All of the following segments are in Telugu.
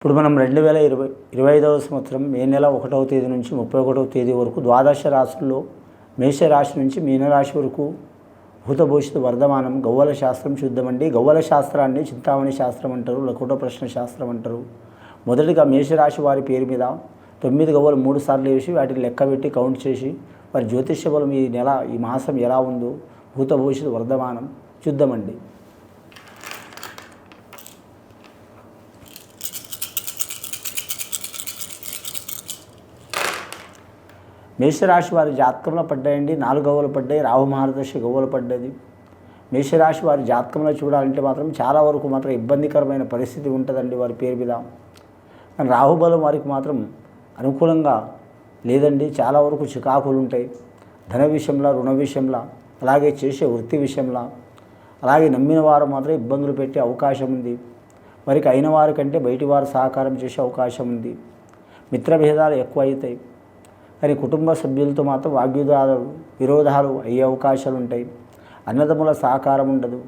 ఇప్పుడు మనం 2025వ సంవత్సరం మే నెల 1వ తేదీ నుంచి 31వ తేదీ వరకు ద్వాదశ రాశుల్లో మేషరాశి నుంచి మీనరాశి వరకు భూతభవిష్యత్ వర్ధమానం గవ్వల శాస్త్రం చూద్దామండి. గవ్వల శాస్త్రాన్ని చింతామణి శాస్త్రం అంటారు, లకుట ప్రశ్న శాస్త్రం అంటారు. మొదటిగా మేషరాశి వారి పేరు మీద 9 గవ్వలు 3 సార్లు వేసి వాటిని లెక్కబెట్టి కౌంట్ చేసి వారి జ్యోతిష్య బలం ఈ నెల ఈ మాసం ఎలా ఉందో భూతభవిష్యత్ వర్ధమానం చూద్దామండి. మేషరాశి వారి జాతకంలో పడ్డాయండి 4 గవ్వలు పడ్డాయి. రాహు మహారదశ గవ్వలు పడ్డది. మేషరాశి వారి జాతకంలో చూడాలంటే మాత్రం చాలా వరకు మాత్రం ఇబ్బందికరమైన పరిస్థితి ఉంటుందండి వారి పేరు మీద. కానీ రాహుబలం వారికి మాత్రం అనుకూలంగా లేదండి. చాలా వరకు చికాకులు ఉంటాయి. ధన విషయంలో, రుణ విషయంలో, అలాగే చేసే వృత్తి విషయంలో, అలాగే నమ్మిన వారు మాత్రం ఇబ్బందులు పెట్టే అవకాశం ఉంది. వారికి అయిన వారి కంటే బయటి వారు సహకారం చేసే అవకాశం ఉంది. మిత్రభేదాలు ఎక్కువ అవుతాయి. కానీ కుటుంబ సభ్యులతో మాత్రం వాగ్యుద్ధాలు విరోధాలు అయ్యే అవకాశాలు ఉంటాయి. అన్నదమ్ముల సహకారం ఉండదు.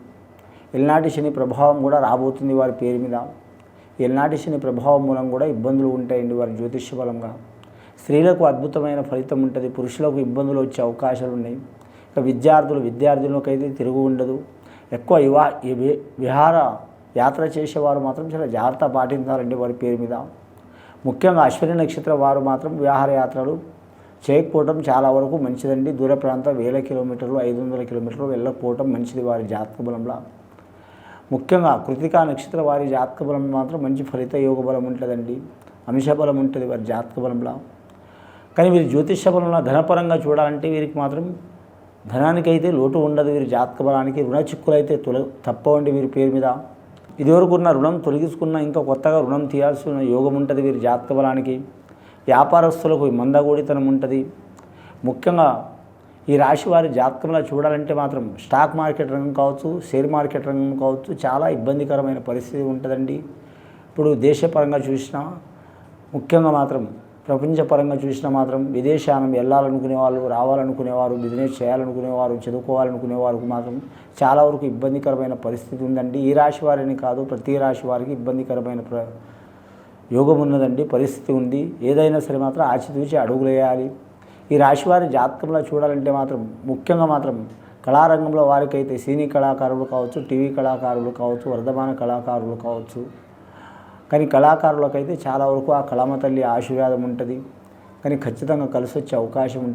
ఎల్నాటి శని ప్రభావం కూడా రాబోతుంది వారి పేరు మీద. ఎల్నాటి శని ప్రభావం మూలం కూడా ఇబ్బందులు ఉంటాయండి వారి జ్యోతిష్య బలంగా. స్త్రీలకు అద్భుతమైన ఫలితం ఉంటుంది. పురుషులకు ఇబ్బందులు వచ్చే అవకాశాలు ఉన్నాయి. ఇక విద్యార్థులకైతే తిరుగు ఉండదు. ఎక్కువ విహార యాత్ర చేసేవారు మాత్రం చాలా జాగ్రత్త పాటించాలండి వారి పేరు మీద. ముఖ్యంగా అశ్విని నక్షత్రం వారు మాత్రం విహార యాత్రలు చేయకపోవడం చాలా వరకు మంచిదండి. దూర ప్రాంతం 1000 కిలోమీటర్లు 500 కిలోమీటర్లు వెళ్ళకపోవడం మంచిది వారి జాతక బలంలో. ముఖ్యంగా కృతికా నక్షత్రం వారి జాతక బలం మాత్రం మంచి ఫలిత యోగ బలం ఉంటుందండి. అంశబలం ఉంటుంది వారి జాతక బలంలో. కానీ వీరి జ్యోతిష బలంలో ధనపరంగా చూడాలంటే వీరికి మాత్రం ధనానికైతే లోటు ఉండదు. వీరి జాతక బలానికి రుణ చిక్కులు అయితే తప్పవండి వీరి పేరు మీద. ఇదివరకు ఉన్న రుణం తొలగించుకున్న ఇంకా కొత్తగా రుణం తీయాల్సిన యోగం ఉంటుంది వీరి జాతక బలానికి. వ్యాపారస్తులకు మందగోడితనం ఉంటుంది. ముఖ్యంగా ఈ రాశి వారి జాతకంలో చూడాలంటే మాత్రం స్టాక్ మార్కెట్ రంగం కావచ్చు, షేర్ మార్కెట్ రంగం కావచ్చు, చాలా ఇబ్బందికరమైన పరిస్థితి ఉంటుందండి. ఇప్పుడు దేశపరంగా చూసినా, ముఖ్యంగా మాత్రం ప్రపంచపరంగా చూసినా మాత్రం విదేశానం వెళ్ళాలనుకునే వాళ్ళు, రావాలనుకునేవారు, బిజినెస్ చేయాలనుకునేవారు, చదువుకోవాలనుకునేవారికి మాత్రం చాలా వరకు ఇబ్బందికరమైన పరిస్థితి ఉందండి. ఈ రాశి వారిని కాదు, ప్రతి రాశి వారికి ఇబ్బందికరమైన యోగం ఉన్నదండి, పరిస్థితి ఉంది. ఏదైనా సరే మాత్రం ఆచితూచి అడుగులేయాలి. ఈ రాశివారి జాతకంలో చూడాలంటే మాత్రం ముఖ్యంగా మాత్రం కళారంగంలో వారికైతే సినీ కళాకారులు కావచ్చు, టీవీ కళాకారులు కావచ్చు, వర్ధమాన కళాకారులు కావచ్చు. కానీ కళాకారులకైతే చాలా వరకు ఆ కళామ తల్లి ఆశీర్వాదం ఉంటుంది. కానీ ఖచ్చితంగా కలిసి వచ్చే అవకాశం ఉంటుంది.